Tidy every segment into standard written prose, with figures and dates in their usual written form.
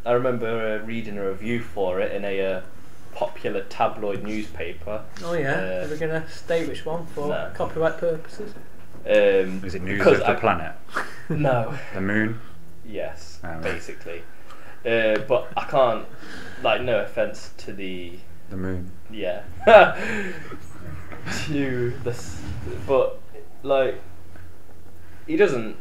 I remember reading a review for it in a popular tabloid newspaper. Oh yeah, are we going to state which one for copyright purposes? Is it News of the Planet? No. The Moon? Yes, basically. But I can't, like, no offence to the Moon. Yeah. To this, but like, he doesn't.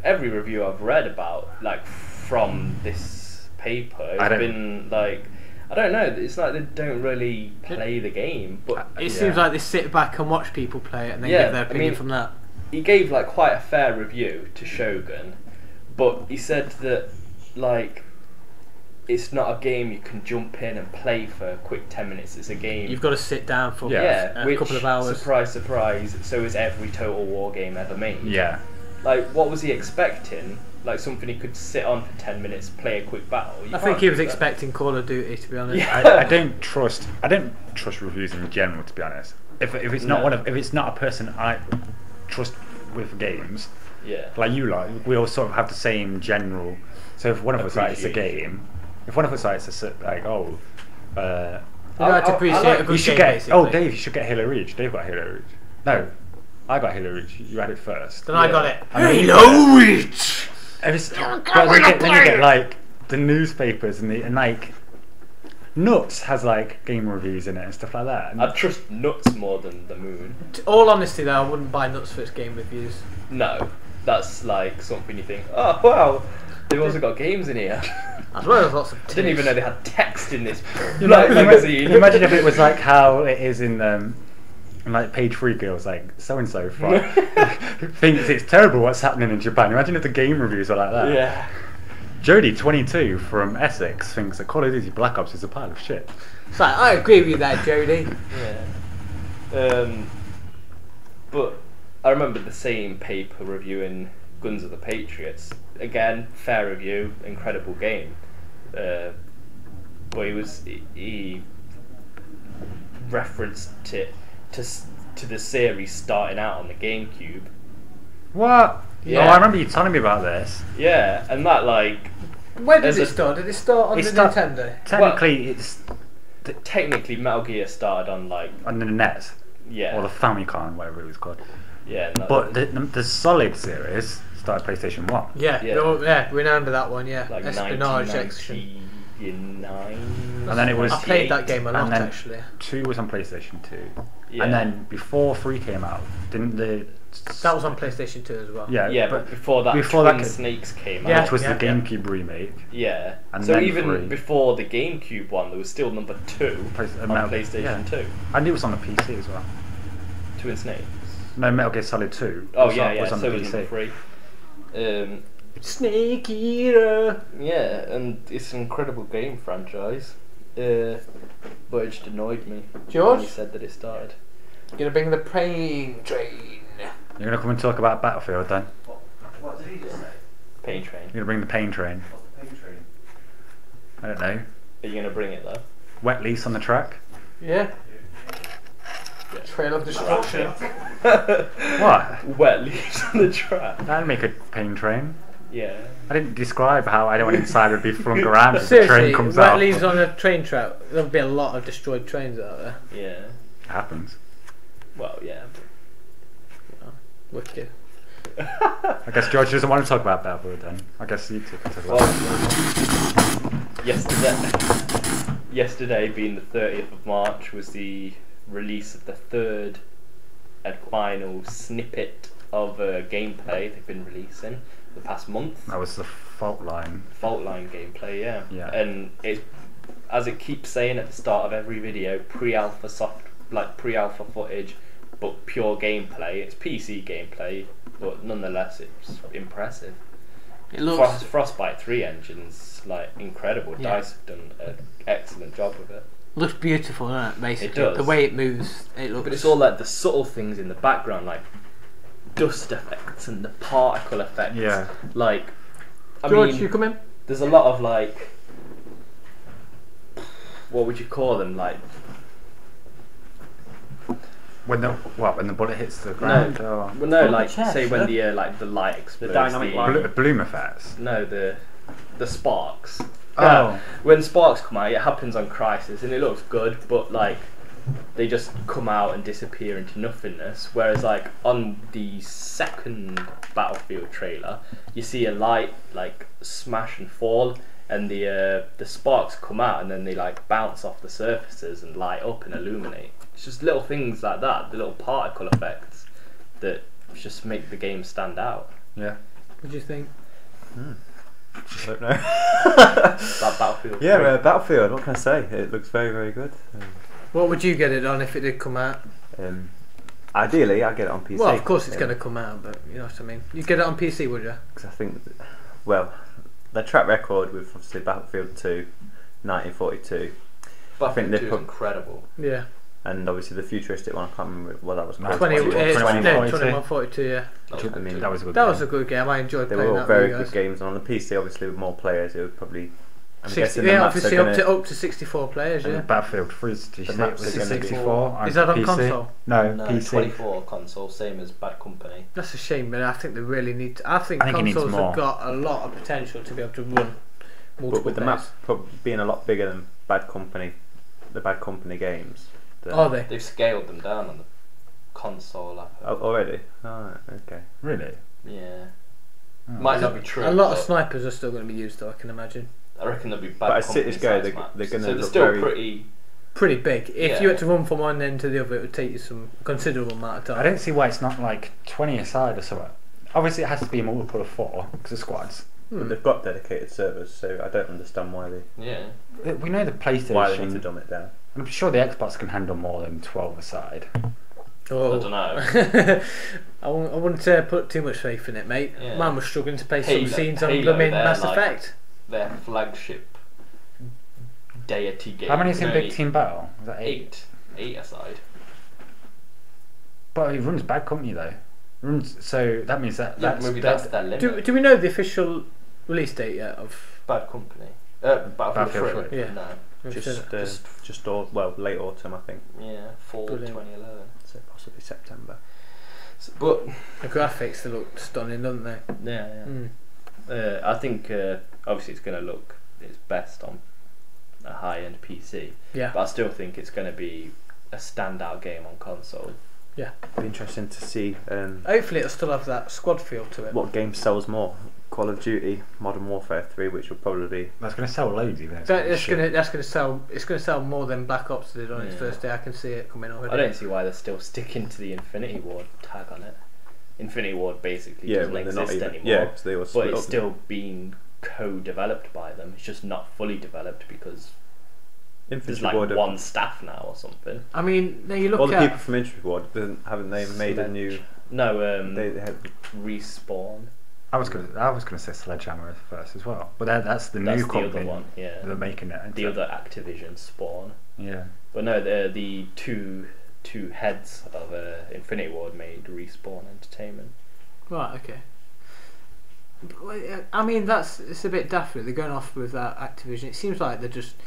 Every review I've read about, like, from this paper, has been like, I don't know. It's like they don't really play the game, but it seems like they sit back and watch people play it and then give their opinion from that. He gave like quite a fair review to Shogun, but he said that like it's not a game you can jump in and play for a quick 10 minutes. It's a game you've got to sit down for a couple of hours. Surprise, surprise. So is every Total War game ever made. Yeah. Like, what was he expecting? Like something he could sit on for 10 minutes, play a quick battle. I think he was expecting Call of Duty, to be honest. Yeah. I don't trust reviews in general, to be honest. If it's not if it's not a person I trust with games, like you we all sort of have the same general. So if one of us likes a game, if one of us likes a like I like to appreciate a good game, basically. Oh, Dave, you should get Halo Reach. Dave got Halo Reach. No, I got Halo Reach. You had it first. Then I got it. Halo Reach. But then you get like the newspapers and like Nuts has like game reviews in it and stuff like that. I'd trust Nuts more than the Moon. All honesty though, I wouldn't buy Nuts for its game reviews. No, that's like something you think, oh wow, they've also got games in here. As well as lots of I didn't even know they had text in this magazine. Imagine if it was like how it is in like page 3 girls, like so and so thinks it's terrible what's happening in Japan. Imagine if the game reviews were like that. Yeah. Jody, 22 from Essex, thinks that Call of Duty Black Ops is a pile of shit. It's like, I agree with you there, Jody. Yeah. But I remember the same paper reviewing Guns of the Patriots. Again, fair review, incredible game. But he referenced it to the series starting out on the GameCube. What? Yeah. Oh, I remember you telling me about this. Yeah, and that like. Where did it start? Did it start on the Nintendo? Technically, Metal Gear started on like on the NES. Yeah. Or the Famicom, whatever it was called. Yeah. But the Solid series started PlayStation 1. Yeah, remember that one. Yeah. Like Espionage section. 1999. And then it was. I played that game a lot actually. 2 was on PlayStation 2. Yeah. And then before 3 came out, didn't the. That was on PlayStation 2 as well. Yeah, but before that, Twin Snakes came out. Which was the GameCube remake. Yeah. And so then even 3. before the GameCube one, there was still number 2 on PlayStation 2. And it was on the PC as well. Twin Snakes? No, Metal Gear Solid 2. Was on the PC. Was number 3. Snake Eater! Yeah, and it's an incredible game franchise. But it just annoyed me. George? When he said that it started. You're going to bring the pain train. You're going to come and talk about Battlefield then? What did he just say? Pain train. You're going to bring the pain train? What's the pain train? I don't know. Are you going to bring it though? Wet lease on the track? Yeah. Trail of destruction. What? Wet leaves on the track. That'd make a pain train. Yeah. I didn't describe how anyone inside would be flung around as the Seriously, train comes wet out. leaves on a train track. There'll be a lot of destroyed trains out there. Yeah. It happens. Well, yeah. Wicked. I guess George doesn't want to talk about Battlefield then. I guess you two can talk about it. Yesterday being the 30th of March was the release of the 3rd and final snippet of gameplay they've been releasing the past month. That was the Fault Line gameplay, yeah. And it's, as it keeps saying at the start of every video, pre-alpha footage, but pure gameplay. It's PC gameplay, but nonetheless it's impressive. It looks Frostbite 3 engine's like incredible. Yeah. DICE have done an excellent job with it. Looks beautiful, doesn't it? Basically, it does. The way it moves, it looks. But it's all like the subtle things in the background, like dust effects and the particle effects. Yeah. Like, George, you come in. There's a lot of like, what would you call them? Like. When the bullet hits the ground? Well, no, like say when the light explodes. The dynamic light. Bloom effects. No, the the sparks. Oh. When sparks come out, it happens on Crysis, and it looks good, but like they just come out and disappear into nothingness. Whereas like on the second Battlefield trailer, you see a light like smash and fall, and the sparks come out, and then they like bounce off the surfaces and light up and illuminate. It's just little things like that, the little particle effects that just make the game stand out. Yeah. What do you think? I don't know. That Battlefield. Yeah, Battlefield. What can I say? It looks very, very good. What would you get it on if it did come out? Ideally, I'd get it on PC. Well, of course it's going to come out, but you know what I mean. You'd get it on PC, would you? Because I think, well, their track record with obviously Battlefield 2, 1942. Battlefield 2 is incredible. Yeah. And obviously the futuristic one, I can't remember what that was called. 2142, yeah. I mean, that was a good that game. was a good game. I enjoyed they playing were that. all very good games, and on the PC, obviously, with more players, it would probably. Obviously up to 64 players, yeah. Battlefield 3 was 64. Is that on PC? console? No, no, PC. 24 console, same as Bad Company. That's a shame, but I think they really need to. I think consoles have got a lot of potential to be able to run multiple But with the map being a lot bigger than Bad Company, the Bad Company games. Are they? They've scaled them down on the console. Already? Oh, okay. Really? Yeah. Oh. Might not be true. A lot of snipers are still going to be used, though, I can imagine. I reckon they'll be Bad But as Company cities go, size they're going to so look still very pretty big. If you had to run from one end to the other, it would take you some considerable amount of time. I don't see why it's not like 20 aside or something. Obviously, it has to be a multiple of 4 because of squads. But they've got dedicated servers, so I don't understand why they. Yeah. We know the PlayStation. Why they need to dumb it down. I'm sure the Xbox can handle more than 12 aside. Oh. I don't know. I wouldn't put too much faith in it, mate. Yeah. Man was struggling to play some scenes on Halo, blooming Mass like, Effect. Their flagship deity game. How many is in Big Team Battle? Was that 8? 8 aside. But it runs Bad Company though. So that means that's maybe that's their limit. Do we know the official release date yet of Bad Company? Battlefield 3. Yeah. No. Just late autumn, I think. Yeah, fall 2011. So possibly September. But the graphics, they look stunning, don't they? Yeah. I think obviously it's going to look its best on a high-end PC. Yeah. But I still think it's going to be a standout game on console. Yeah. It'll be interesting to see. Hopefully, it'll still have that squad feel to it. What game sells more? Call of Duty, Modern Warfare 3, which will probably be. That's going to sell loads, even. That's going to sell. It's going to sell more than Black Ops did on its first day. I can see it coming already. I don't see why they're still sticking to the Infinity Ward tag on it. Infinity Ward basically doesn't exist anymore. Yeah, because they were split but it's up. still being co-developed by them. It's just not fully developed because there's like one staff now or something. I mean, now you look all the at people from Infinity Ward haven't they made a new? No, they had Respawn. I was gonna say Sledgehammer first as well, but that's the new company. Other one, yeah. They're making it. The other Activision Spawn. Yeah. But no, the two heads of Infinity Ward made Respawn Entertainment. Right. Okay. I mean, it's a bit daft. They're going off with that Activision. It seems like they're just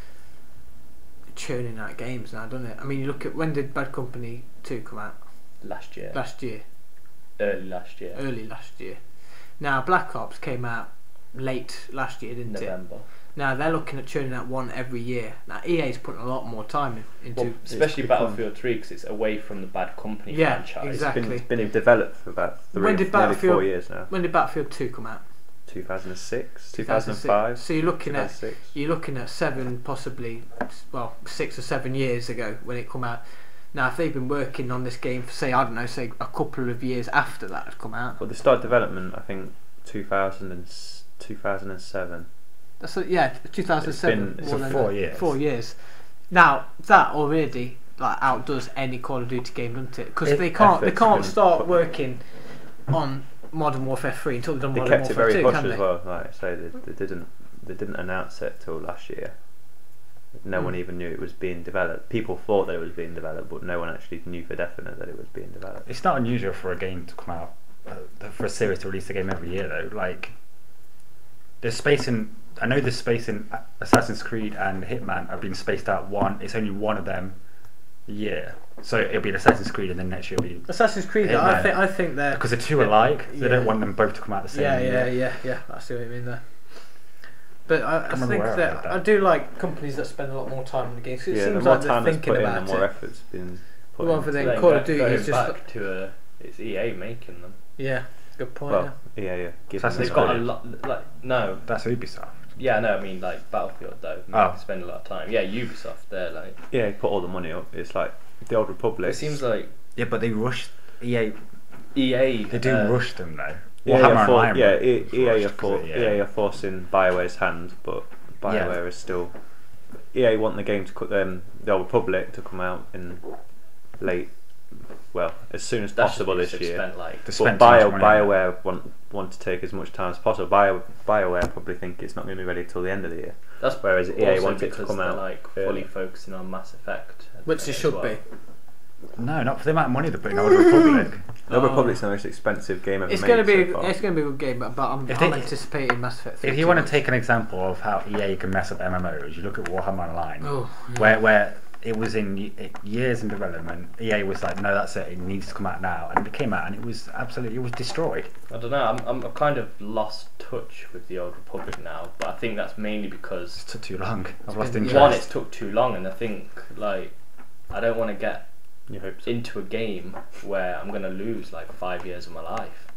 churning out games now, doesn't it? I mean, you look at when did Bad Company 2 come out? Last year. Early last year. Now, Black Ops came out late last year, didn't November. it? Now, they're looking at churning out one every year. Now, EA's putting a lot more time into... especially Battlefield 3, because it's away from the Bad Company franchise. Exactly. It's been developed for about nearly 4 years now. When did Battlefield 2 come out? 2006, 2005. So you're looking at 7, possibly 6 or 7 years ago when it come out. Now, if they've been working on this game for, say a couple of years after that had come out. Well, they started development, I think, 2007. That's 2007. It's 4 years. 4 years. Now that already outdoes any Call of Duty game, doesn't it? Because they can't start working on Modern Warfare 3 until they've done Modern Warfare 2. They kept it very hush as well. Like I say, they didn't announce it till last year. No one even knew it was being developed. People thought that it was being developed, but no one actually knew for definite that it was being developed. It's not unusual for a game to come out, for a series to release a game every year though. Like, there's space in Assassin's Creed and Hitman have been spaced out it's only one of them a year. So it'll be an Assassin's Creed and then next year it'll be Assassin's Creed. I think they're... Because they're too alike, they don't want them both to come out the same year. Yeah, I see what you mean there. But I think that I do like companies that spend a lot more time on the games. It seems the more like time they're it's thinking put in, about the more effort's been put rather in. than Call of Duty is just back to it's EA making them. Yeah, good point. Well, yeah. They've got a lot. No, that's Ubisoft. Yeah, no, I mean like Battlefield though. Spend a lot of time. Yeah, Ubisoft. They're like. Yeah, put all the money up. It's like the Old Republic. It seems like. Yeah, but they rushed EA. EA. They do rush them though. EA are forcing BioWare's hand, but BioWare is still. EA want the game to cut them the Old Republic to come out in late. Well, as soon as possible this year. But BioWare want to take as much time as possible. BioWare probably think it's not going to be ready till the end of the year. That's whereas EA want it to come out like fully focusing on Mass Effect, which it should be. No, not for the amount of money they're putting in Old Republic. The Old Republic's the most expensive game ever made. It's going to be a good game, but I'm anticipating Mass Effect 3. If you want to take an example of how EA can mess up MMOs, you look at Warhammer Online, where it was in years in development. EA was like, no, that's it needs to come out now, and it came out and it was destroyed. I don't know, I'm kind of lost touch with the Old Republic now, but I think that's mainly because it took too long. I've lost interest. One, it took too long, and I think like I don't want to get into a game where I'm going to lose like 5 years of my life.